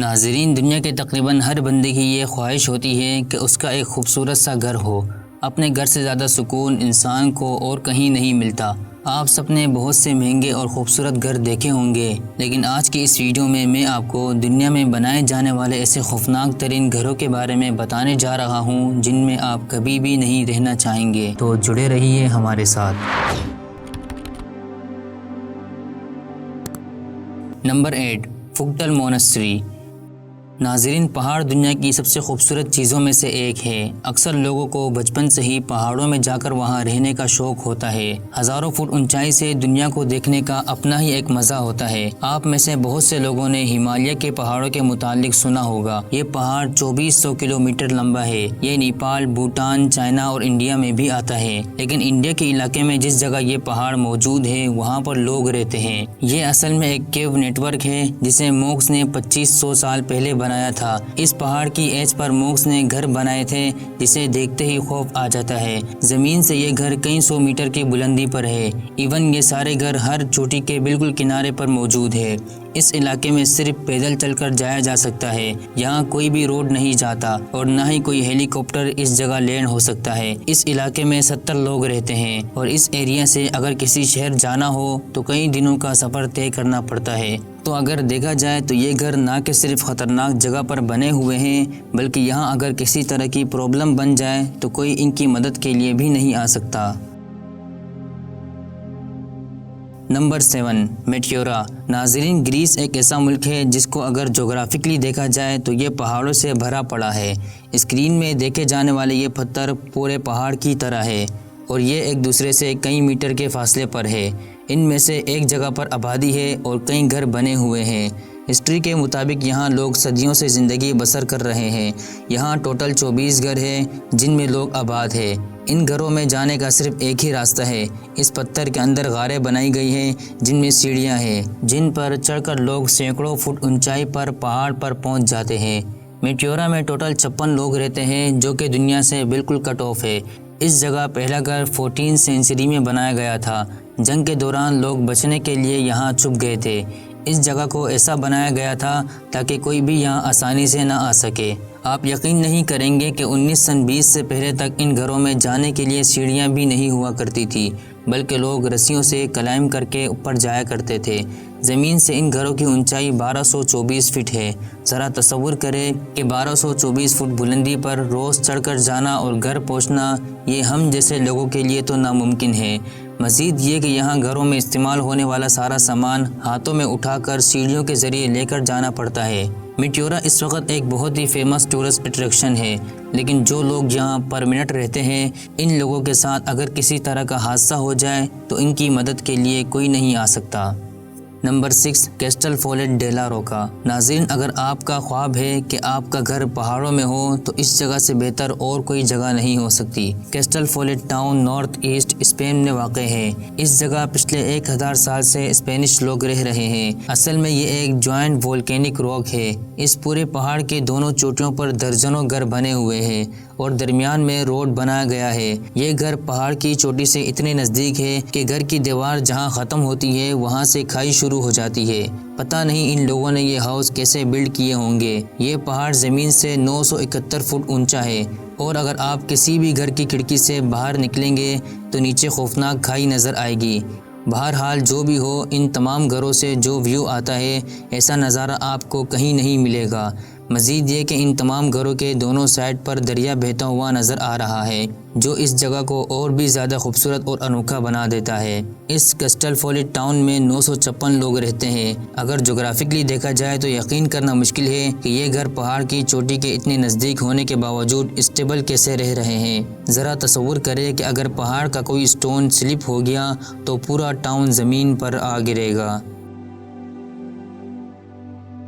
ناظرین، دنیا کے تقریباً ہر بندے کی یہ خواہش ہوتی ہے کہ اس کا ایک خوبصورت سا گھر ہو۔ اپنے گھر سے زیادہ سکون انسان کو اور کہیں نہیں ملتا۔ آپ سب نے بہت سے مہنگے اور خوبصورت گھر دیکھے ہوں گے، لیکن آج کی اس ویڈیو میں آپ کو دنیا میں بنائے جانے والے ایسے خوفناک ترین گھروں کے بارے میں بتانے جا رہا ہوں جن میں آپ کبھی بھی نہیں رہنا چاہیں گے۔ تو جڑے رہیے ہمارے ساتھ۔ نمبر 8، فوکٹل مونسٹری۔ ناظرین، پہاڑ دنیا کی سب سے خوبصورت چیزوں میں سے ایک ہے۔ اکثر لوگوں کو بچپن سے ہی پہاڑوں میں جا کر وہاں رہنے کا شوق ہوتا ہے۔ ہزاروں فٹ اونچائی سے دنیا کو دیکھنے کا اپنا ہی ایک مزہ ہوتا ہے۔ آپ میں سے بہت سے لوگوں نے ہمالیہ کے پہاڑوں کے متعلق سنا ہوگا۔ یہ پہاڑ 2400 کلومیٹر لمبا ہے۔ یہ نیپال، بھوٹان، چائنا اور انڈیا میں بھی آتا ہے، لیکن انڈیا کے علاقے میں جس جگہ یہ پہاڑ موجود ہے وہاں پر لوگ رہتے ہیں۔ یہ اصل میں ایک کیو نیٹ ورک ہے جسے موکس نے 2500 سال پہلے بنایا تھا۔ اس پہاڑ کی ایج پر موکس نے گھر بنائے تھے جسے دیکھتے ہی خوف آ جاتا ہے۔ زمین سے یہ گھر کئی سو میٹر کی بلندی پر ہے۔ ایون یہ سارے گھر ہر چوٹی کے بالکل کنارے پر موجود ہے۔ اس علاقے میں صرف پیدل چل کر جایا جا سکتا ہے۔ یہاں کوئی بھی روڈ نہیں جاتا اور نہ ہی کوئی ہیلی کاپٹر اس جگہ لینڈ ہو سکتا ہے۔ اس علاقے میں 70 لوگ رہتے ہیں اور اس ایریا سے اگر کسی شہر جانا ہو تو کئی دنوں کا سفر طے کرنا پڑتا ہے۔ تو اگر دیکھا جائے تو یہ گھر نہ کہ صرف خطرناک جگہ پر بنے ہوئے ہیں، بلکہ یہاں اگر کسی طرح کی پرابلم بن جائے تو کوئی ان کی مدد کے لیے بھی نہیں آ سکتا۔ نمبر 7، میٹیورا۔ ناظرین، گریس ایک ایسا ملک ہے جس کو اگر جغرافکلی دیکھا جائے تو یہ پہاڑوں سے بھرا پڑا ہے۔ اسکرین میں دیکھے جانے والے یہ پتھر پورے پہاڑ کی طرح ہے اور یہ ایک دوسرے سے کئی میٹر کے فاصلے پر ہے۔ ان میں سے ایک جگہ پر آبادی ہے اور کئی گھر بنے ہوئے ہیں۔ ہسٹری کے مطابق یہاں لوگ صدیوں سے زندگی بسر کر رہے ہیں۔ یہاں ٹوٹل 24 گھر ہیں جن میں لوگ آباد ہیں۔ ان گھروں میں جانے کا صرف ایک ہی راستہ ہے۔ اس پتھر کے اندر غاریں بنائی گئی ہیں جن میں سیڑھیاں ہیں جن پر چڑھ کر لوگ سینکڑوں فٹ اونچائی پر پہاڑ پر پہنچ جاتے ہیں۔ میٹیورا میں ٹوٹل 56 لوگ رہتے ہیں جو کہ دنیا سے بالکل کٹ آف ہے۔ اس جگہ پہلا گھر 14 سینچری میں بنایا گیا تھا۔ جنگ کے دوران لوگ بچنے کے لیے یہاں چھپ گئے تھے۔ اس جگہ کو ایسا بنایا گیا تھا تاکہ کوئی بھی یہاں آسانی سے نہ آ سکے۔ آپ یقین نہیں کریں گے کہ 1920 سے پہلے تک ان گھروں میں جانے کے لیے سیڑھیاں بھی نہیں ہوا کرتی تھی، بلکہ لوگ رسیوں سے کلائم کر کے اوپر جایا کرتے تھے۔ زمین سے ان گھروں کی اونچائی 1224 فٹ ہے۔ ذرا تصور کریں کہ 1224 فٹ بلندی پر روز چڑھ کر جانا اور گھر پہنچنا، یہ ہم جیسے لوگوں کے لیے تو ناممکن ہے۔ مزید یہ کہ یہاں گھروں میں استعمال ہونے والا سارا سامان ہاتھوں میں اٹھا کر سیڑھیوں کے ذریعے لے کر جانا پڑتا ہے۔ میٹیورا اس وقت ایک بہت ہی فیمس ٹورسٹ اٹریکشن ہے، لیکن جو لوگ یہاں پرمنٹ رہتے ہیں، ان لوگوں کے ساتھ اگر کسی طرح کا حادثہ ہو جائے تو ان کی مدد کے لیے کوئی نہیں آ سکتا۔ نمبر 6، کیسٹل فولٹ ڈیلا روکا۔ ناظرین، اگر آپ کا خواب ہے کہ آپ کا گھر پہاڑوں میں ہو تو اس جگہ سے بہتر اور کوئی جگہ نہیں ہو سکتی۔ Castellfollit town north east Spain میں واقع ہے۔ اس جگہ پچھلے 1000 سال سے اسپینش لوگ رہ رہے ہیں۔ اصل میں یہ ایک جوائنٹ وولکینک راک ہے۔ اس پورے پہاڑ کے دونوں چوٹیوں پر درجنوں گھر بنے ہوئے ہیں اور درمیان میں روڈ بنایا گیا ہے۔ یہ گھر پہاڑ کی چوٹی سے اتنے نزدیک ہے کہ گھر کی دیوار جہاں ختم ہوتی ہے وہاں سے کھائی شروع ہو جاتی ہے۔ پتہ نہیں ان لوگوں نے یہ ہاؤس کیسے بلڈ کیے ہوں گے۔ یہ پہاڑ زمین سے 971 فٹ اونچا ہے اور اگر آپ کسی بھی گھر کی کھڑکی سے باہر نکلیں گے تو نیچے خوفناک کھائی نظر آئے گی۔ بہرحال جو بھی ہو، ان تمام گھروں سے جو ویو آتا ہے، ایسا نظارہ آپ کو کہیں نہیں ملے گا۔ مزید یہ کہ ان تمام گھروں کے دونوں سائڈ پر دریا بہتا ہوا نظر آ رہا ہے، جو اس جگہ کو اور بھی زیادہ خوبصورت اور انوکھا بنا دیتا ہے۔ اس کیسٹل فولٹ ٹاؤن میں 956 لوگ رہتے ہیں۔ اگر جغرافکلی دیکھا جائے تو یقین کرنا مشکل ہے کہ یہ گھر پہاڑ کی چوٹی کے اتنے نزدیک ہونے کے باوجود اسٹیبل کیسے رہ رہے ہیں۔ ذرا تصور کریں کہ اگر پہاڑ کا کوئی سٹون سلپ ہو گیا تو پورا ٹاؤن زمین پر آ گرے گا۔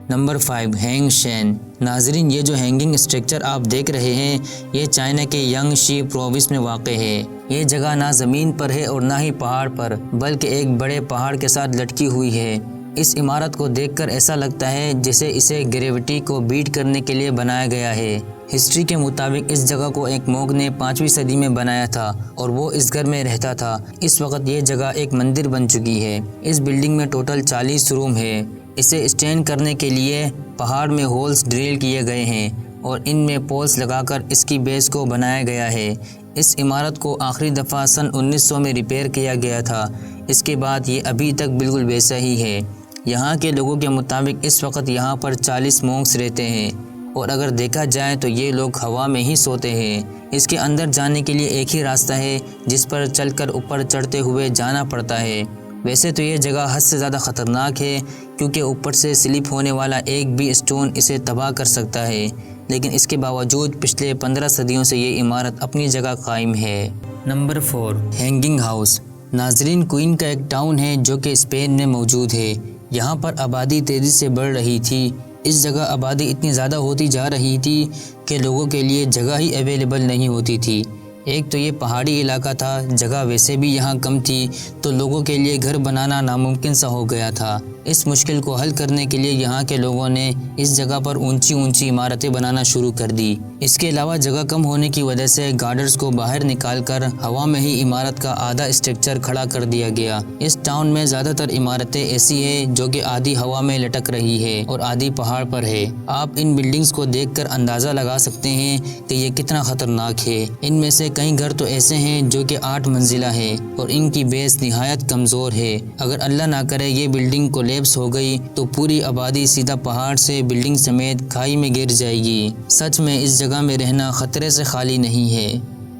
نمبر 5، ہینگ شین۔ ناظرین، یہ جو ہینگنگ اسٹرکچر آپ دیکھ رہے ہیں یہ چائنا کے یانگ شی پروونس میں واقع ہے۔ یہ جگہ نہ زمین پر ہے اور نہ ہی پہاڑ پر، بلکہ ایک بڑے پہاڑ کے ساتھ لٹکی ہوئی ہے۔ اس عمارت کو دیکھ کر ایسا لگتا ہے جیسے اسے گریوٹی کو بیٹ کرنے کے لیے بنایا گیا ہے۔ ہسٹری کے مطابق اس جگہ کو ایک موگ نے 5ویں صدی میں بنایا تھا اور وہ اس گھر میں رہتا تھا۔ اس وقت یہ جگہ ایک مندر بن چکی ہے۔ اس بلڈنگ میں ٹوٹل 40 روم ہے۔ اسے اسٹینڈ کرنے کے لیے پہاڑ میں ہولز ڈرل کیے گئے ہیں اور ان میں پولز لگا کر اس کی بیس کو بنایا گیا ہے۔ اس عمارت کو آخری دفعہ سن 1900 میں ریپیئر کیا گیا تھا۔ اس کے بعد یہ ابھی تک بالکل ویسا ہی ہے۔ یہاں کے لوگوں کے مطابق اس وقت یہاں پر 40 مونکس رہتے ہیں اور اگر دیکھا جائے تو یہ لوگ ہوا میں ہی سوتے ہیں۔ اس کے اندر جانے کے لیے ایک ہی راستہ ہے جس پر چل کر اوپر چڑھتے ہوئے جانا پڑتا ہے۔ ویسے تو یہ جگہ حد سے زیادہ خطرناک ہے کیونکہ اوپر سے سلپ ہونے والا ایک بھی اسٹون اسے تباہ کر سکتا ہے، لیکن اس کے باوجود پچھلے 15 صدیوں سے یہ عمارت اپنی جگہ قائم ہے۔ Number 4، hanging house. ناظرین، کوئن کا ایک ٹاؤن ہے جو کہ اسپین میں موجود ہے۔ یہاں پر آبادی تیزی سے بڑھ رہی تھی۔ اس جگہ آبادی اتنی زیادہ ہوتی جا رہی تھی کہ لوگوں کے لیے جگہ ہی اویلیبل نہیں ہوتی تھی۔ ایک تو یہ پہاڑی علاقہ تھا، جگہ ویسے بھی یہاں کم تھی، تو لوگوں کے لیے گھر بنانا ناممکن سا ہو گیا تھا۔ اس مشکل کو حل کرنے کے لیے یہاں کے لوگوں نے اس جگہ پر اونچی اونچی عمارتیں بنانا شروع کر دی۔ اس کے علاوہ جگہ کم ہونے کی وجہ سے گارڈرز کو باہر نکال کر ہوا میں ہی عمارت کا آدھا اسٹرکچر کھڑا کر دیا گیا۔ اس ٹاؤن میں زیادہ تر عمارتیں ایسی ہیں جو کہ آدھی ہوا میں لٹک رہی ہے اور آدھی پہاڑ پر ہے۔ آپ ان بلڈنگز کو دیکھ کر اندازہ لگا سکتے ہیں کہ یہ کتنا خطرناک ہے۔ ان میں سے کئی گھر تو ایسے ہیں جو کہ 8 منزلہ ہے اور ان کی بیس نہایت کمزور ہے۔ اگر اللہ نہ کرے یہ بلڈنگ کولیپس ہو گئی تو پوری آبادی سیدھا پہاڑ سے بلڈنگ سمیت کھائی میں گر جائے گی۔ سچ میں اس جگہ میں رہنا خطرے سے خالی نہیں ہے۔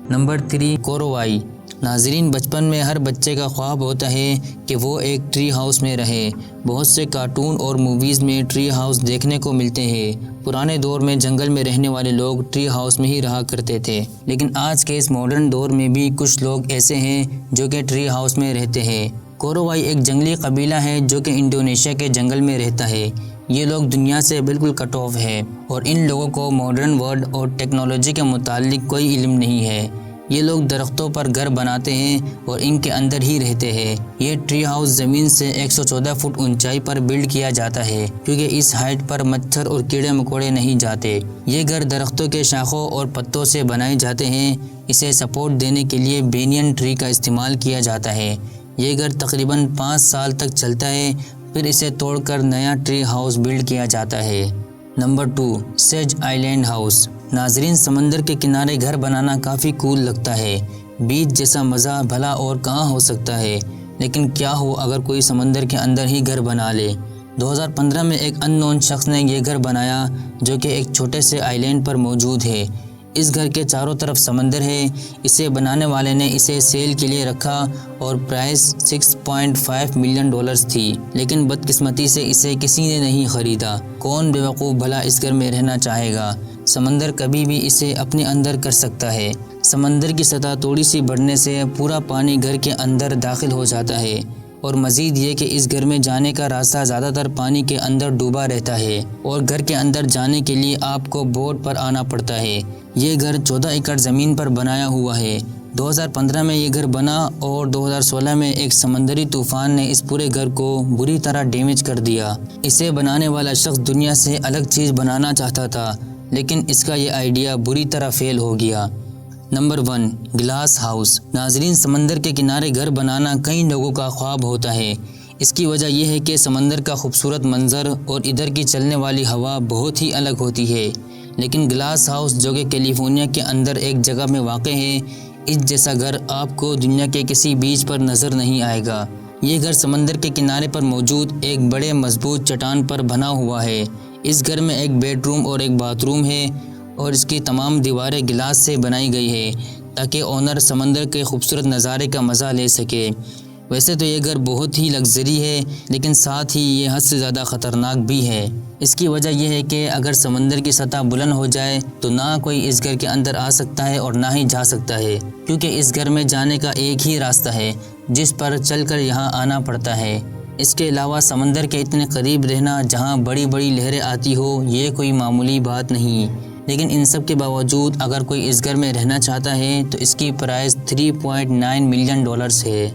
نمبر 3، کورووائی۔ ناظرین، بچپن میں ہر بچے کا خواب ہوتا ہے کہ وہ ایک ٹری ہاؤس میں رہے۔ بہت سے کارٹون اور موویز میں ٹری ہاؤس دیکھنے کو ملتے ہیں۔ پرانے دور میں جنگل میں رہنے والے لوگ ٹری ہاؤس میں ہی رہا کرتے تھے، لیکن آج کے اس ماڈرن دور میں بھی کچھ لوگ ایسے ہیں جو کہ ٹری ہاؤس میں رہتے ہیں۔ کورووائی ایک جنگلی قبیلہ ہے جو کہ انڈونیشیا کے جنگل میں رہتا ہے۔ یہ لوگ دنیا سے بالکل کٹ آف ہے اور ان لوگوں کو ماڈرن ورلڈ اور ٹیکنالوجی کے متعلق کوئی علم نہیں ہے۔ یہ لوگ درختوں پر گھر بناتے ہیں اور ان کے اندر ہی رہتے ہیں۔ یہ ٹری ہاؤس زمین سے 114 فٹ اونچائی پر بلڈ کیا جاتا ہے کیونکہ اس ہائٹ پر مچھر اور کیڑے مکوڑے نہیں جاتے۔ یہ گھر درختوں کے شاخوں اور پتوں سے بنائے جاتے ہیں۔ اسے سپورٹ دینے کے لیے بینین ٹری کا استعمال کیا جاتا ہے۔ یہ گھر تقریباً 5 سال تک چلتا ہے، پھر اسے توڑ کر نیا ٹری ہاؤس بلڈ کیا جاتا ہے۔ نمبر 2، سیج آئیلینڈ ہاؤس۔ ناظرین، سمندر کے کنارے گھر بنانا کافی کول لگتا ہے۔ بیچ جیسا مزہ بھلا اور کہاں ہو سکتا ہے، لیکن کیا ہو اگر کوئی سمندر کے اندر ہی گھر بنا لے۔ 2015 میں ایک ان نون شخص نے یہ گھر بنایا جو کہ ایک چھوٹے سے آئی لینڈ پر موجود ہے۔ اس گھر کے چاروں طرف سمندر ہے۔ اسے بنانے والے نے اسے سیل کے لیے رکھا اور پرائس $6.5 ملین تھی، لیکن بدقسمتی سے اسے کسی نے نہیں خریدا۔ کون بیوقوف بھلا اس گھر میں رہنا چاہے گا؟ سمندر کبھی بھی اسے اپنے اندر کر سکتا ہے۔ سمندر کی سطح تھوڑی سی بڑھنے سے پورا پانی گھر کے اندر داخل ہو جاتا ہے، اور مزید یہ کہ اس گھر میں جانے کا راستہ زیادہ تر پانی کے اندر ڈوبا رہتا ہے اور گھر کے اندر جانے کے لیے آپ کو بوٹ پر آنا پڑتا ہے۔ یہ گھر 14 ایکڑ زمین پر بنایا ہوا ہے۔ 2015 میں یہ گھر بنا اور 2016 میں ایک سمندری طوفان نے اس پورے گھر کو بری طرح ڈیمیج کر دیا۔ اسے بنانے والا شخص دنیا سے الگ چیز بنانا چاہتا تھا، لیکن اس کا یہ آئیڈیا بری طرح فیل ہو گیا۔ Number 1، glass house. ناظرین، سمندر کے کنارے گھر بنانا کئی لوگوں کا خواب ہوتا ہے۔ اس کی وجہ یہ ہے کہ سمندر کا خوبصورت منظر اور ادھر کی چلنے والی ہوا بہت ہی الگ ہوتی ہے، لیکن گلاس ہاؤس جو کہ کیلیفورنیا کے اندر ایک جگہ میں واقع ہے، اس جیسا گھر آپ کو دنیا کے کسی بیچ پر نظر نہیں آئے گا۔ یہ گھر سمندر کے کنارے پر موجود ایک بڑے مضبوط چٹان پر بنا ہوا ہے۔ اس گھر میں ایک بیڈ روم اور ایک باتھ روم ہے اور اس کی تمام دیواریں گلاس سے بنائی گئی ہے تاکہ اونر سمندر کے خوبصورت نظارے کا مزہ لے سکے۔ ویسے تو یہ گھر بہت ہی لگژری ہے، لیکن ساتھ ہی یہ حد سے زیادہ خطرناک بھی ہے۔ اس کی وجہ یہ ہے کہ اگر سمندر کی سطح بلند ہو جائے تو نہ کوئی اس گھر کے اندر آ سکتا ہے اور نہ ہی جا سکتا ہے، کیونکہ اس گھر میں جانے کا ایک ہی راستہ ہے جس پر چل کر یہاں آنا پڑتا ہے۔ اس کے علاوہ سمندر کے اتنے قریب رہنا جہاں بڑی بڑی لہریں آتی ہو، یہ کوئی معمولی بات نہیں، لیکن ان سب کے باوجود اگر کوئی اس گھر میں رہنا چاہتا ہے تو اس کی پرائس $3.9 ملین ہے۔